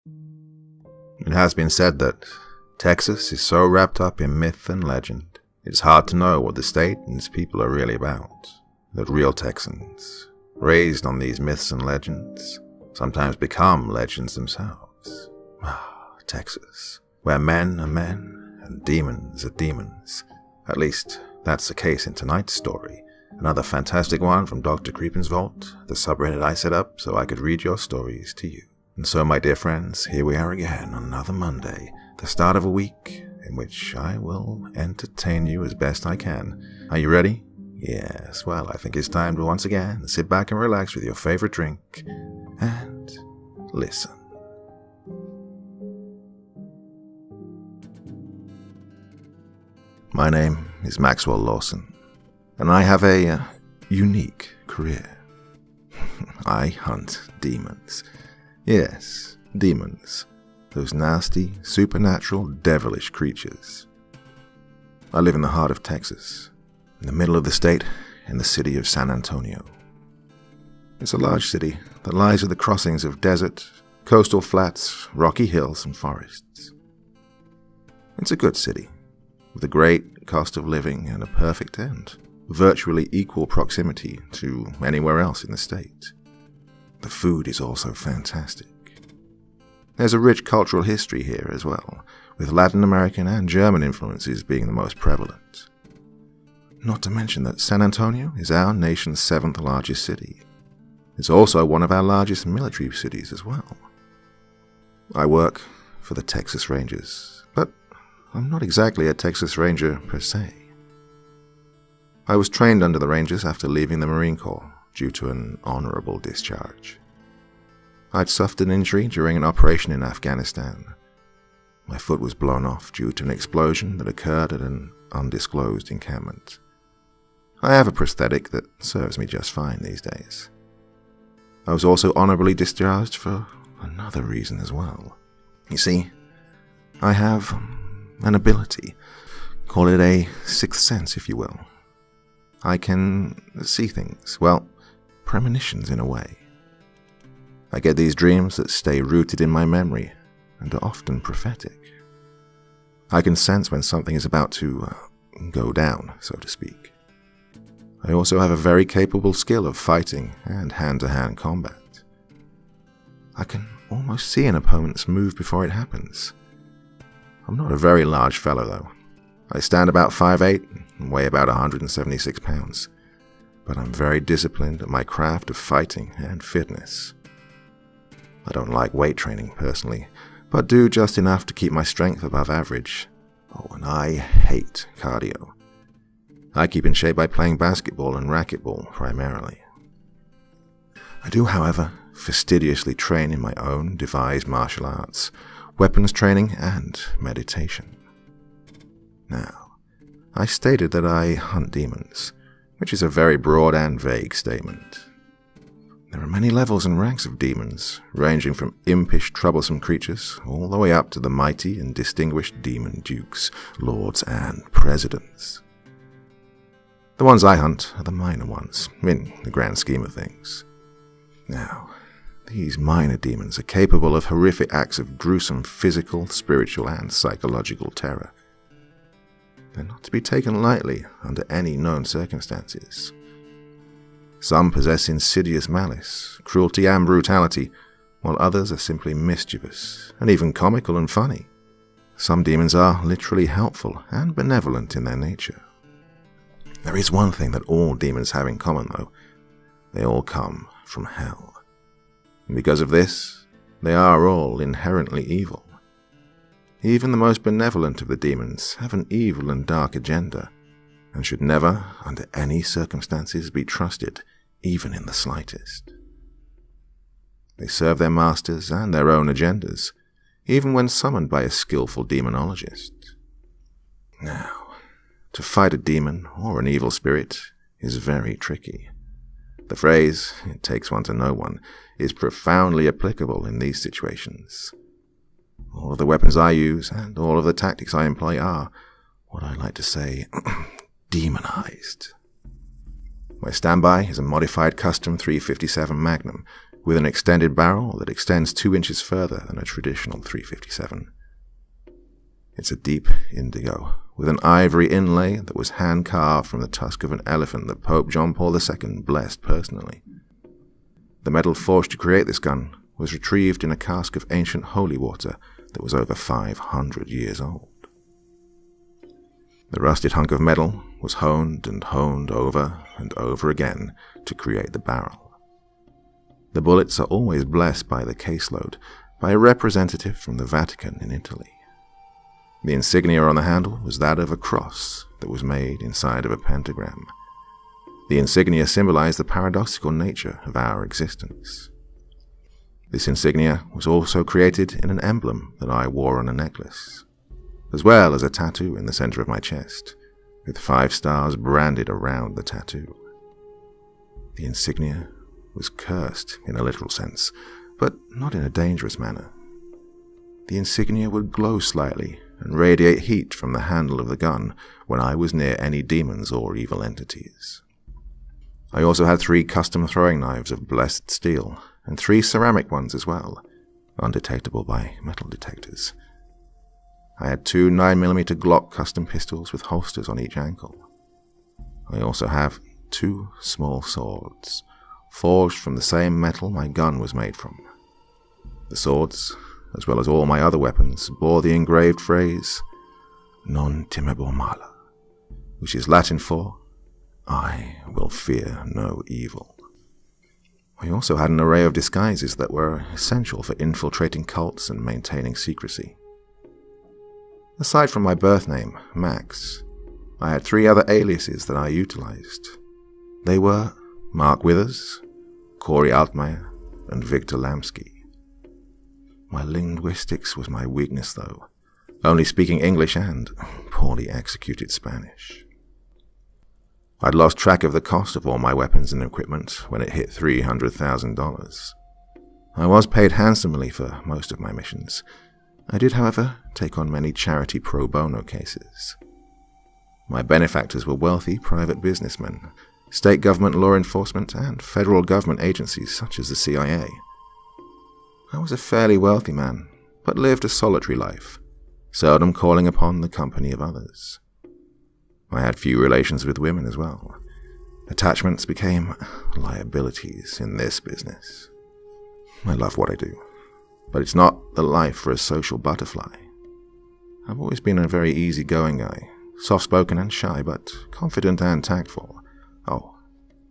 It has been said that Texas is so wrapped up in myth and legend, it's hard to know what the state and its people are really about. That real Texans, raised on these myths and legends, sometimes become legends themselves. Texas, where men are men and demons are demons. At least, that's the case in tonight's story. Another fantastic one from Dr. Creepin's Vault, the subreddit I set up so I could read your stories to you. And so, my dear friends, here we are again on another Monday, the start of a week in which I will entertain you as best I can. Are you ready? Yes, well, I think it's time to once again sit back and relax with your favorite drink and listen. My name is Maxwell Lawson, and I have a unique career. I hunt demons. Yes, demons. Those nasty, supernatural, devilish creatures. I live in the heart of Texas, in the middle of the state, in the city of San Antonio. It's a large city that lies at the crossings of desert, coastal flats, rocky hills, and forests. It's a good city, with a great cost of living and a perfect and virtually equal proximity to anywhere else in the state. The food is also fantastic. There's a rich cultural history here as well, with Latin American and German influences being the most prevalent. Not to mention that San Antonio is our nation's 7th largest city. It's also one of our largest military cities as well. I work for the Texas Rangers, but I'm not exactly a Texas Ranger per se. I was trained under the Rangers after leaving the Marine Corps due to an honorable discharge. I'd suffered an injury during an operation in Afghanistan. My foot was blown off due to an explosion that occurred at an undisclosed encampment. I have a prosthetic that serves me just fine these days. I was also honorably discharged for another reason as well. You see, I have an ability, call it a sixth sense if you will. I can see things, well, premonitions in a way. I get these dreams that stay rooted in my memory and are often prophetic. I can sense when something is about to go down, so to speak. I also have a very capable skill of fighting and hand-to-hand combat. I can almost see an opponent's move before it happens. I'm not a very large fellow though. I stand about 5'8" and weigh about 176 pounds, but I'm very disciplined at my craft of fighting and fitness. I don't like weight training personally, but do just enough to keep my strength above average. Oh, and I hate cardio. I keep in shape by playing basketball and racquetball primarily. I do, however, fastidiously train in my own devised martial arts, weapons training, and meditation. Now, I stated that I hunt demons, which is a very broad and vague statement. There are many levels and ranks of demons, ranging from impish, troublesome creatures all the way up to the mighty and distinguished demon dukes, lords, and presidents. The ones I hunt are the minor ones, in the grand scheme of things. Now, these minor demons are capable of horrific acts of gruesome physical, spiritual, and psychological terror. They're not to be taken lightly under any known circumstances. Some possess insidious malice, cruelty, and brutality, while others are simply mischievous, and even comical and funny. Some demons are literally helpful and benevolent in their nature. There is one thing that all demons have in common, though. They all come from hell. And because of this, they are all inherently evil. Even the most benevolent of the demons have an evil and dark agenda, and should never, under any circumstances, be trusted, even in the slightest. They serve their masters and their own agendas, even when summoned by a skillful demonologist. Now, to fight a demon or an evil spirit is very tricky. The phrase, "it takes one to know one," is profoundly applicable in these situations. All of the weapons I use and all of the tactics I employ are, what I like to say, demonized. My standby is a modified custom .357 Magnum, with an extended barrel that extends 2 inches further than a traditional .357. It's a deep indigo, with an ivory inlay that was hand-carved from the tusk of an elephant that Pope John Paul II blessed personally. The metal forged to create this gun was retrieved in a cask of ancient holy water that was over 500 years old. The rusted hunk of metal was honed and honed over and over again to create the barrel. The bullets are always blessed by the caseload by a representative from the Vatican in Italy. The insignia on the handle was that of a cross that was made inside of a pentagram. The insignia symbolized the paradoxical nature of our existence. This insignia was also created in an emblem that I wore on a necklace, as well as a tattoo in the center of my chest, with 5 stars branded around the tattoo. The insignia was cursed in a literal sense, but not in a dangerous manner. The insignia would glow slightly and radiate heat from the handle of the gun when I was near any demons or evil entities. I also had 3 custom throwing knives of blessed steel, and 3 ceramic ones as well, undetectable by metal detectors. I had 2 9mm Glock custom pistols with holsters on each ankle. I also have 2 small swords, forged from the same metal my gun was made from. The swords, as well as all my other weapons, bore the engraved phrase, "Non timebo mala," which is Latin for, "I will fear no evil." I also had an array of disguises that were essential for infiltrating cults and maintaining secrecy. Aside from my birth name, Max, I had 3 other aliases that I utilized. They were Mark Withers, Corey Altmaier, and Victor Lamsky. My linguistics was my weakness, though, only speaking English and poorly executed Spanish. I'd lost track of the cost of all my weapons and equipment when it hit $300,000. I was paid handsomely for most of my missions. I did, however, take on many charity pro bono cases. My benefactors were wealthy private businessmen, state government law enforcement, and federal government agencies such as the CIA. I was a fairly wealthy man, but lived a solitary life, seldom calling upon the company of others. I had few relations with women as well. Attachments became liabilities in this business. I love what I do, but it's not the life for a social butterfly. I've always been a very easygoing guy, soft-spoken and shy, but confident and tactful. Oh,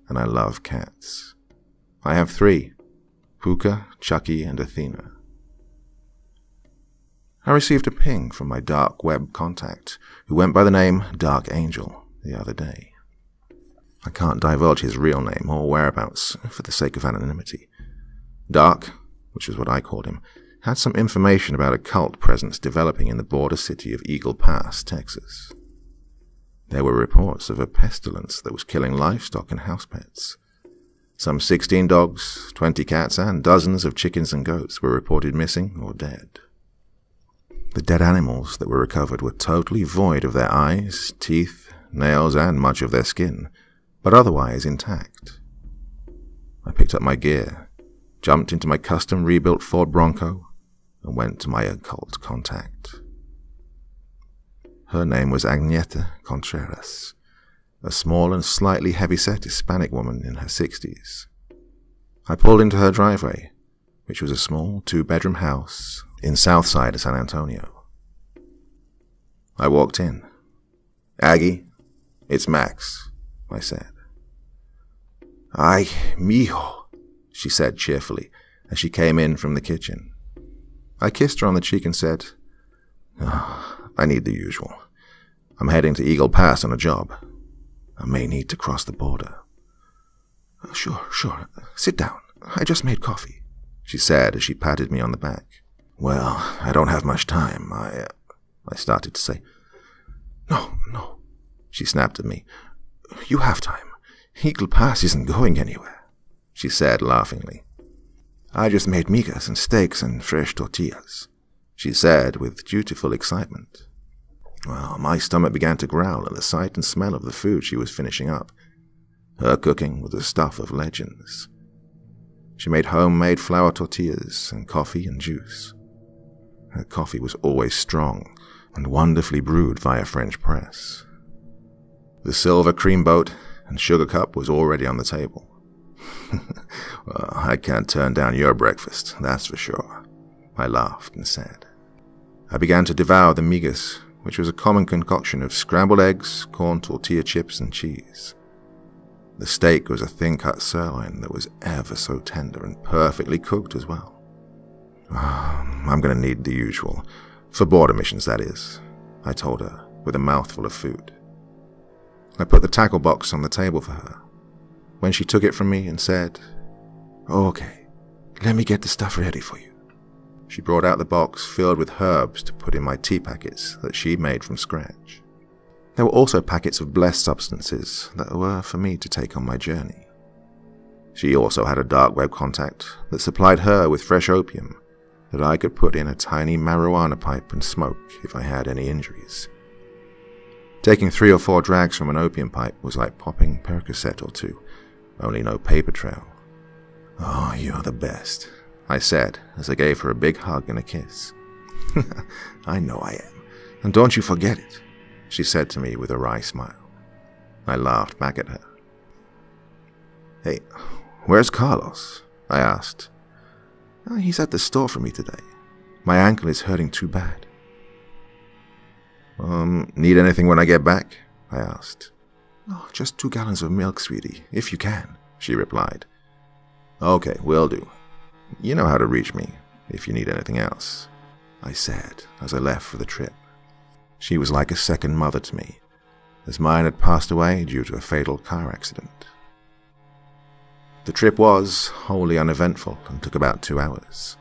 and I love cats. I have 3. Puka, Chucky, and Athena. I received a ping from my dark web contact, who went by the name Dark Angel, the other day. I can't divulge his real name or whereabouts for the sake of anonymity. Dark, which is what I called him, had some information about a cult presence developing in the border city of Eagle Pass, Texas. There were reports of a pestilence that was killing livestock and house pets. Some 16 dogs, 20 cats, and dozens of chickens and goats were reported missing or dead. The dead animals that were recovered were totally void of their eyes, teeth, nails, and much of their skin, but otherwise intact. I picked up my gear, jumped into my custom rebuilt Ford Bronco, and went to my occult contact. Her name was Agneta Contreras, a small and slightly heavy-set Hispanic woman in her 60s. I pulled into her driveway, which was a small 2-bedroom house in south side of San Antonio. I walked in. "Aggie, it's Max," I said. "Ay, mijo," she said cheerfully as she came in from the kitchen. I kissed her on the cheek and said, I need the usual. I'm heading to Eagle Pass on a job. I may need to cross the border." Sure. Sit down. I just made coffee," she said as she patted me on the back. "Well, I don't have much time. I started to say. No, she snapped at me. "You have time. Eagle Pass isn't going anywhere," she said laughingly. "I just made migas and steaks and fresh tortillas," she said with dutiful excitement. Well, my stomach began to growl at the sight and smell of the food she was finishing up. Her cooking was the stuff of legends. She made homemade flour tortillas and coffee and juice. Her coffee was always strong and wonderfully brewed via French press. The silver cream boat and sugar cup was already on the table. Well, I can't turn down your breakfast, that's for sure, I laughed and said. I began to devour the migas, which was a common concoction of scrambled eggs, corn tortilla chips, and cheese. The steak was a thin-cut sirloin that was ever so tender and perfectly cooked as well. I'm going to need the usual, for border missions that is, I told her, with a mouthful of food. I put the tackle box on the table for her, when she took it from me and said, "Okay, let me get the stuff ready for you." She brought out the box filled with herbs to put in my tea packets that she made from scratch. There were also packets of blessed substances that were for me to take on my journey. She also had a dark web contact that supplied her with fresh opium that I could put in a tiny marijuana pipe and smoke if I had any injuries. Taking 3 or 4 drags from an opium pipe was like popping Percocet or 2, only no paper trail. "Oh, you're the best," I said as I gave her a big hug and a kiss. "I know I am, and don't you forget it," she said to me with a wry smile. I laughed back at her. "Hey, where's Carlos?" I asked. "He's at the store for me today. My ankle is hurting too bad." Need anything when I get back?" I asked. "Oh, just 2 gallons of milk, sweetie, if you can," she replied. "Okay, will do. You know how to reach me if you need anything else," I said as I left for the trip. She was like a second mother to me, as mine had passed away due to a fatal car accident. The trip was wholly uneventful and took about 2 hours.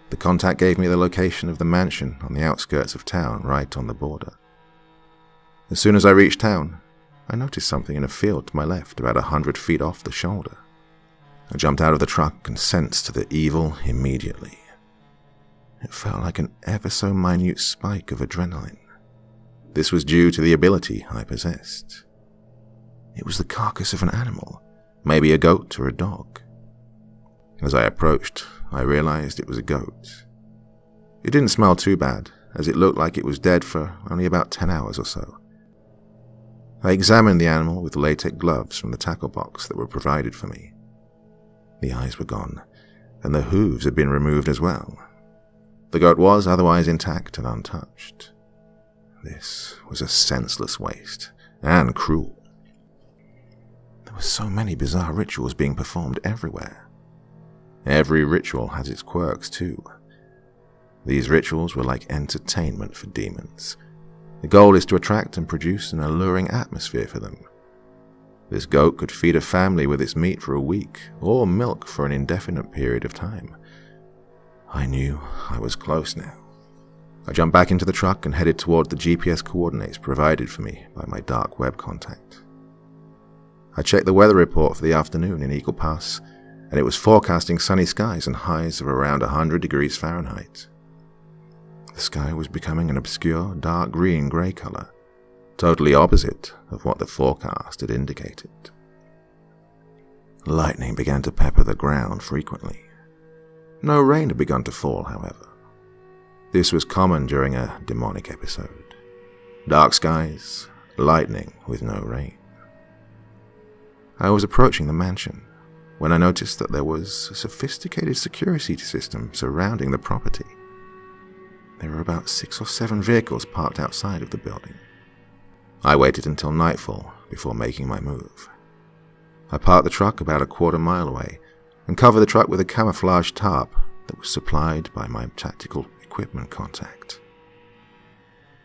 The contact gave me the location of the mansion on the outskirts of town, right on the border. As soon as I reached town, I noticed something in a field to my left, about 100 feet off the shoulder. I jumped out of the truck and sensed the evil immediately. It felt like an ever so minute spike of adrenaline. This was due to the ability I possessed. It was the carcass of an animal, maybe a goat or a dog. As I approached, I realized it was a goat. It didn't smell too bad, as it looked like it was dead for only about 10 hours or so. I examined the animal with latex gloves from the tackle box that were provided for me. The eyes were gone, and the hooves had been removed as well. The goat was otherwise intact and untouched. This was a senseless waste, and cruel. There were so many bizarre rituals being performed everywhere. Every ritual has its quirks too. These rituals were like entertainment for demons. The goal is to attract and produce an alluring atmosphere for them. This goat could feed a family with its meat for a week, or milk for an indefinite period of time. I knew I was close now. I jumped back into the truck and headed toward the GPS coordinates provided for me by my dark web contact. I checked the weather report for the afternoon in Eagle Pass, and it was forecasting sunny skies and highs of around 100 degrees Fahrenheit. The sky was becoming an obscure dark green-gray color, totally opposite of what the forecast had indicated. Lightning began to pepper the ground frequently. No rain had begun to fall, however. This was common during a demonic episode. Dark skies, lightning with no rain. I was approaching the mansion when I noticed that there was a sophisticated security system surrounding the property. There were about 6 or 7 vehicles parked outside of the building. I waited until nightfall before making my move. I parked the truck about a quarter-mile away and covered the truck with a camouflage tarp that was supplied by my tactical equipment contact.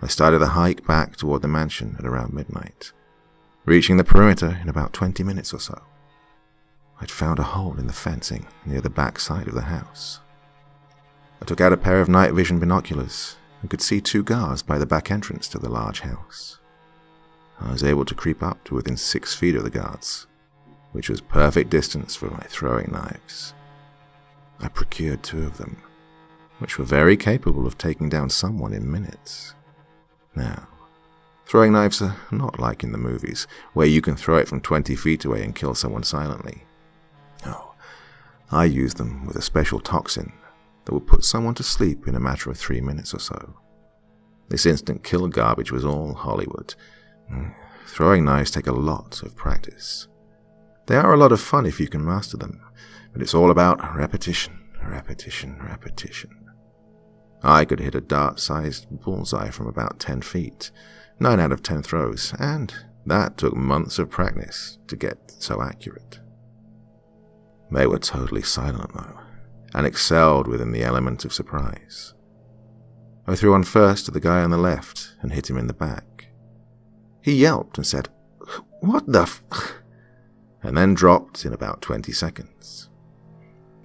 I started the hike back toward the mansion at around midnight, reaching the perimeter in about 20 minutes or so. I'd found a hole in the fencing near the back side of the house. I took out a pair of night vision binoculars and could see 2 guards by the back entrance to the large house. I was able to creep up to within 6 feet of the guards, which was perfect distance for my throwing knives. I procured 2 of them, which were very capable of taking down someone in minutes. Now, throwing knives are not like in the movies, where you can throw it from 20 feet away and kill someone silently. No, I used them with a special toxin that would put someone to sleep in a matter of 3 minutes or so. This instant kill garbage was all Hollywood. Throwing knives take a lot of practice. They are a lot of fun if you can master them, but it's all about repetition, repetition, repetition. I could hit a dart-sized bullseye from about 10 feet, 9 out of 10 throws, and that took months of practice to get so accurate. They were totally silent, though, and excelled within the element of surprise. I threw one first to the guy on the left and hit him in the back. He yelped and said, "What the f—" and then dropped in about 20 seconds.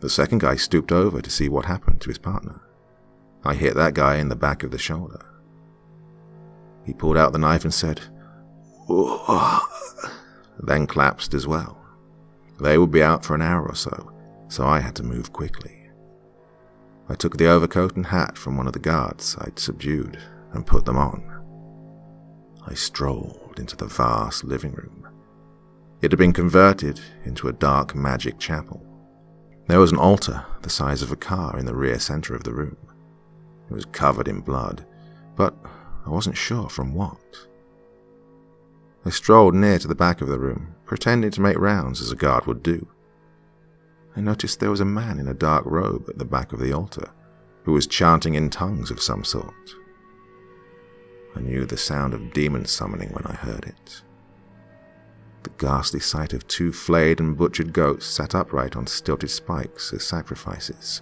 The second guy stooped over to see what happened to his partner. I hit that guy in the back of the shoulder. He pulled out the knife and said, "Whoa," then collapsed as well. They would be out for an hour or so I had to move quickly. I took the overcoat and hat from one of the guards I'd subdued and put them on. I strolled into the vast living room. It had been converted into a dark magic chapel. There was an altar the size of a car in the rear center of the room. It was covered in blood, but I wasn't sure from what. I strolled near to the back of the room, pretending to make rounds as a guard would do. I noticed there was a man in a dark robe at the back of the altar who was chanting in tongues of some sort. I knew the sound of demon summoning when I heard it. The ghastly sight of 2 flayed and butchered goats sat upright on stilted spikes as sacrifices.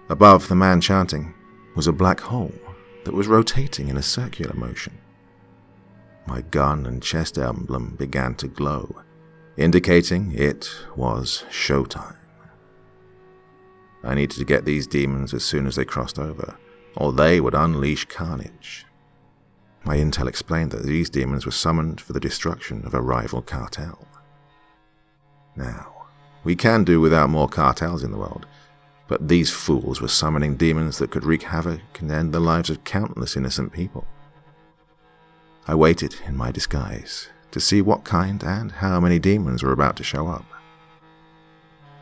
Above the man chanting was a black hole that was rotating in a circular motion. My gun and chest emblem began to glow, indicating it was showtime. I needed to get these demons as soon as they crossed over, or they would unleash carnage. My intel explained that these demons were summoned for the destruction of a rival cartel. Now, we can do without more cartels in the world, but these fools were summoning demons that could wreak havoc and end the lives of countless innocent people. I waited in my disguise to see what kind and how many demons were about to show up.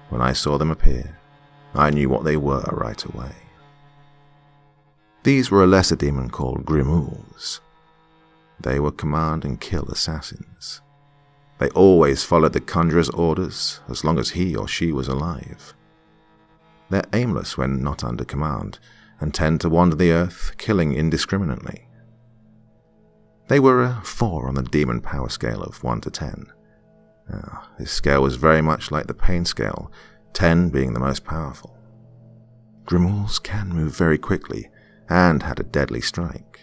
When I saw them appear, I knew what they were right away. These were a lesser demon called Grimools. They were command and kill assassins. They always followed the conjurer's orders as long as he or she was alive. They're aimless when not under command, and tend to wander the earth, killing indiscriminately. They were a 4 on the demon power scale of 1 to 10. This scale was very much like the pain scale, 10 being the most powerful. Grimools can move very quickly, and had a deadly strike.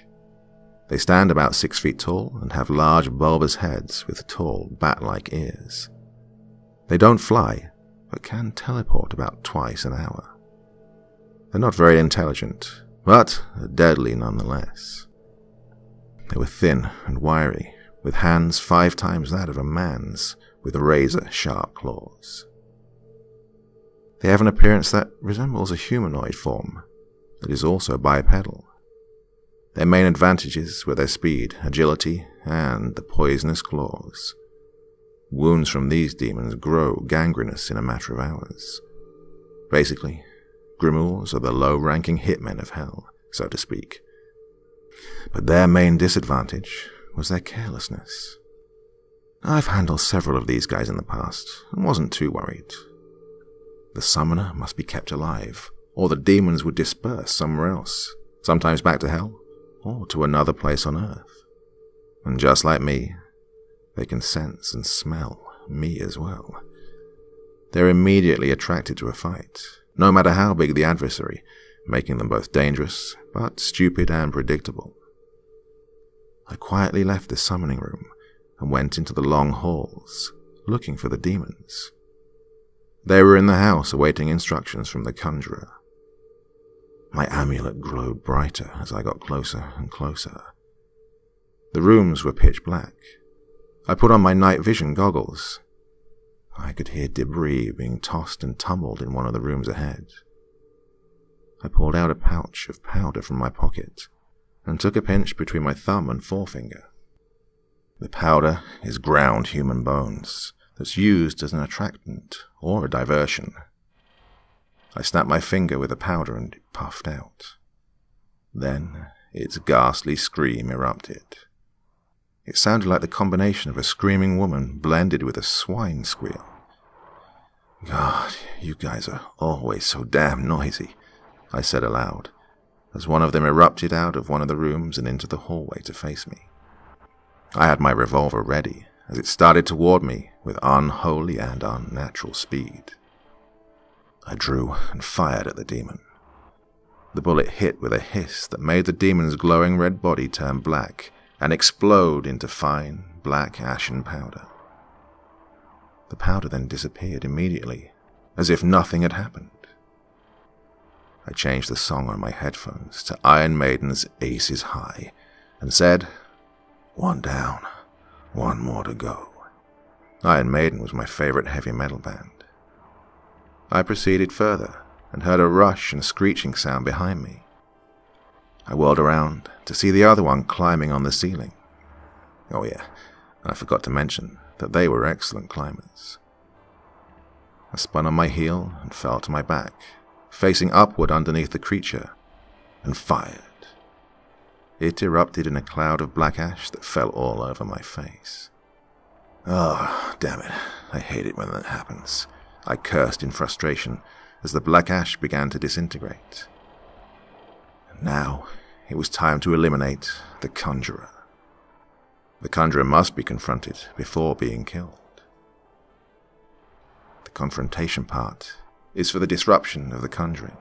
They stand about 6 feet tall and have large bulbous heads with tall bat-like ears. They don't fly, but can teleport about twice an hour. They're not very intelligent, but deadly nonetheless. They were thin and wiry, with hands 5 times that of a man's, with razor-sharp claws. They have an appearance that resembles a humanoid form, that is also bipedal. Their main advantages were their speed, agility, and the poisonous claws. Wounds from these demons grow gangrenous in a matter of hours. Basically, Grimools are the low-ranking hitmen of hell, so to speak. But their main disadvantage was their carelessness. I've handled several of these guys in the past, and wasn't too worried. The summoner must be kept alive, or the demons would disperse somewhere else, sometimes back to hell, or to another place on earth. And just like me, they can sense and smell me as well. They're immediately attracted to a fight, no matter how big the adversary, making them both dangerous, but stupid and predictable. I quietly left the summoning room and went into the long halls, looking for the demons. They were in the house awaiting instructions from the conjurer. My amulet glowed brighter as I got closer and closer. The rooms were pitch black. I put on my night vision goggles. I could hear debris being tossed and tumbled in one of the rooms ahead. I pulled out a pouch of powder from my pocket and took a pinch between my thumb and forefinger. The powder is ground human bones, that's used as an attractant or a diversion. I snapped my finger with the powder and it puffed out. Then its ghastly scream erupted. It sounded like the combination of a screaming woman blended with a swine squeal. God, you guys are always so damn noisy, I said aloud, as one of them erupted out of one of the rooms and into the hallway to face me. I had my revolver ready as it started toward me with unholy and unnatural speed. I drew and fired at the demon. The bullet hit with a hiss that made the demon's glowing red body turn black and explode into fine, black ashen powder. The powder then disappeared immediately, as if nothing had happened. I changed the song on my headphones to Iron Maiden's Ace is High and said, "One down, one more to go." Iron Maiden was my favorite heavy metal band. I proceeded further and heard a rush and screeching sound behind me. I whirled around to see the other one climbing on the ceiling. Oh yeah, I forgot to mention that they were excellent climbers. I spun on my heel and fell to my back, facing upward underneath the creature, and fired. It erupted in a cloud of black ash that fell all over my face. Oh, damn it. I hate it when that happens. I cursed in frustration as the black ash began to disintegrate. And now it was time to eliminate the Conjurer. The Conjurer must be confronted before being killed. The confrontation part is for the disruption of the conjuring.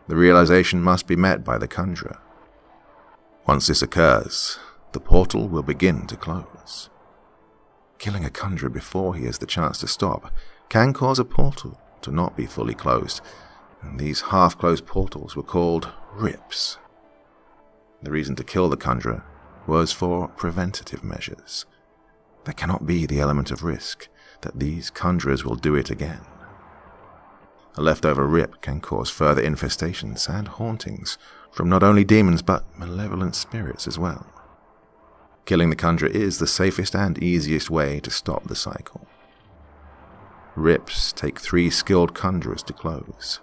The realization must be met by the Conjurer. Once this occurs, the portal will begin to close. Killing a Conjurer before he has the chance to stop can cause a portal to not be fully closed, and these half-closed portals were called rips. The reason to kill the Conjurer was for preventative measures. There cannot be the element of risk that these conjurers will do it again. A leftover rip can cause further infestations and hauntings from not only demons but malevolent spirits as well. Killing the Conjurer is the safest and easiest way to stop the cycle. Rips take 3 skilled conjurers to close.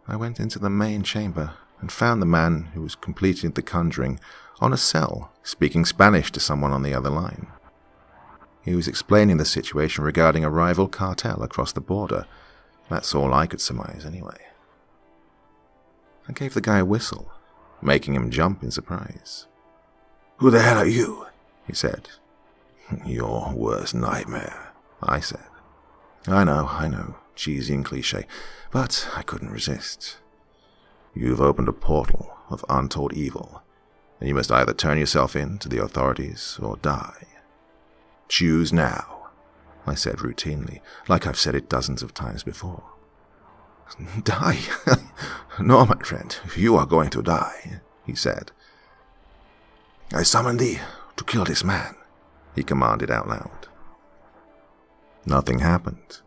I went into the main chamber and found the man who was completing the conjuring on a cell, speaking Spanish to someone on the other line. He was explaining the situation regarding a rival cartel across the border. That's all I could surmise anyway. I gave the guy a whistle, making him jump in surprise. "Who the hell are you?" he said. "Your worst nightmare," I said. I know, cheesy and cliché, but I couldn't resist. "You've opened a portal of untold evil, and you must either turn yourself in to the authorities or die. Choose now," I said routinely, like I've said it dozens of times before. "Die? No, my friend, you are going to die," he said. "I summon thee to kill this man," he commanded out loud. Nothing happened.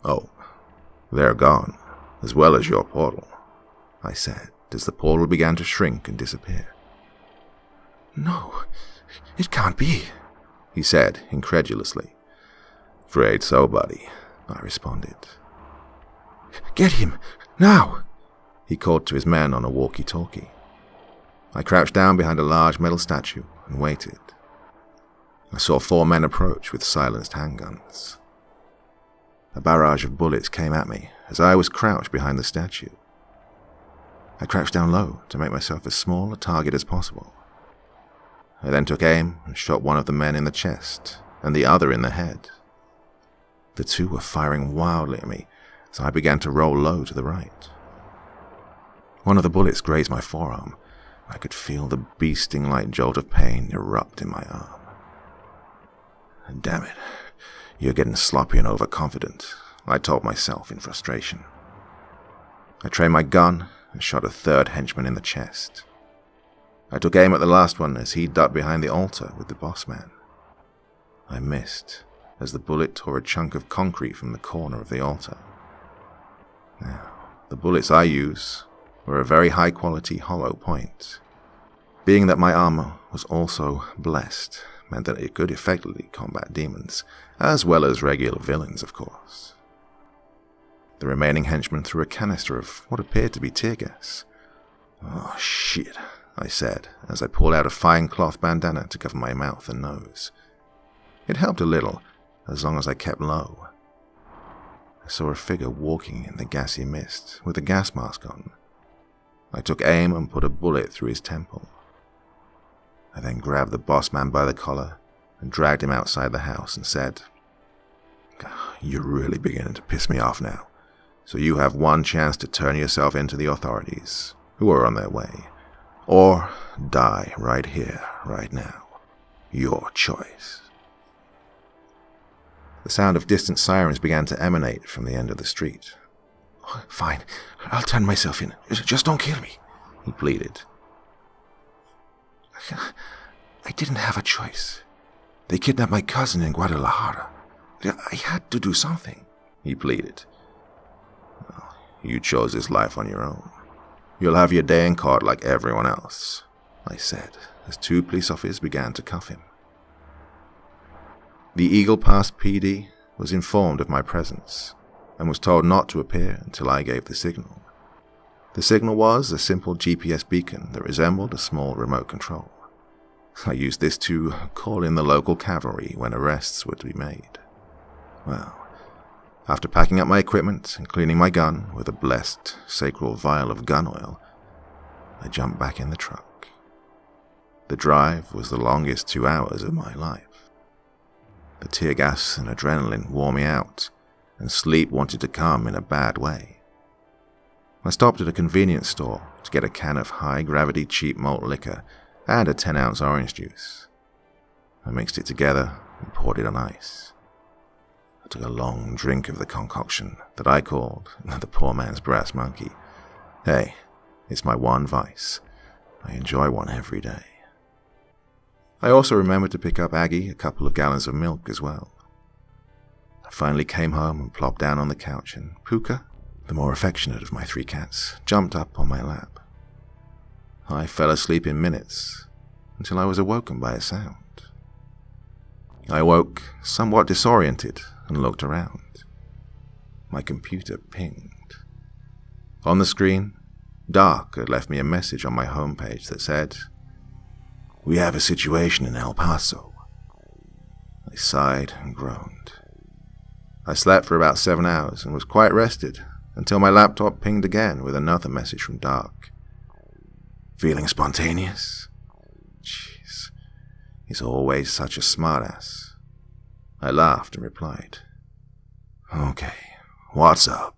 "Oh, they're gone, as well as your portal," I said, as the portal began to shrink and disappear. "No, it can't be," he said incredulously. "Afraid so, buddy," I responded. "Get him, now!" he called to his men on a walkie-talkie. I crouched down behind a large metal statue and waited. I saw 4 men approach with silenced handguns. A barrage of bullets came at me as I was crouched behind the statue. I crouched down low to make myself as small a target as possible. I then took aim and shot one of the men in the chest and the other in the head. The 2 were firing wildly at me as I began to roll low to the right. One of the bullets grazed my forearm. I could feel the bee-sting-like jolt of pain erupt in my arm. "Damn it, you're getting sloppy and overconfident," I told myself in frustration. I trained my gun and shot a 3rd henchman in the chest. I took aim at the last one as he ducked behind the altar with the boss man. I missed as the bullet tore a chunk of concrete from the corner of the altar. Now, the bullets I use were a very high-quality hollow point. Being that my armor was also blessed meant that it could effectively combat demons, as well as regular villains, of course. The remaining henchman threw a canister of what appeared to be tear gas. "Oh, shit," I said, as I pulled out a fine cloth bandana to cover my mouth and nose. It helped a little, as long as I kept low. I saw a figure walking in the gassy mist with a gas mask on. I took aim and put a bullet through his temple. I then grabbed the boss man by the collar and dragged him outside the house and said, "You're really beginning to piss me off now. So you have one chance to turn yourself into the authorities, who are on their way, or die right here, right now. Your choice." The sound of distant sirens began to emanate from the end of the street. "Fine, I'll turn myself in. Just don't kill me," he pleaded. "I didn't have a choice. They kidnapped my cousin in Guadalajara. I had to do something," he pleaded. "You chose this life on your own. You'll have your day in court like everyone else," I said, as 2 police officers began to cuff him. The Eagle Pass PD was informed of my presence and was told not to appear until I gave the signal. The signal was a simple GPS beacon that resembled a small remote control. I used this to call in the local cavalry when arrests were to be made. Well, after packing up my equipment and cleaning my gun with a blessed, sacred vial of gun oil, I jumped back in the truck. The drive was the longest 2 hours of my life. The tear gas and adrenaline wore me out, and sleep wanted to come in a bad way. I stopped at a convenience store to get a can of high-gravity cheap malt liquor and a 10-ounce orange juice. I mixed it together and poured it on ice. I took a long drink of the concoction that I called the poor man's brass monkey. Hey, it's my one vice. I enjoy one every day. I also remembered to pick up Aggie a couple of gallons of milk as well. I finally came home and plopped down on the couch, and Puka, the more affectionate of my 3 cats, jumped up on my lap. I fell asleep in minutes until I was awoken by a sound. I awoke somewhat disoriented and looked around. My computer pinged. On the screen, Dark had left me a message on my homepage that said, "We have a situation in El Paso." I sighed and groaned. I slept for about 7 hours and was quite rested until my laptop pinged again with another message from Dark. "Feeling spontaneous?" Jeez, he's always such a smartass. I laughed and replied, "Okay, what's up?"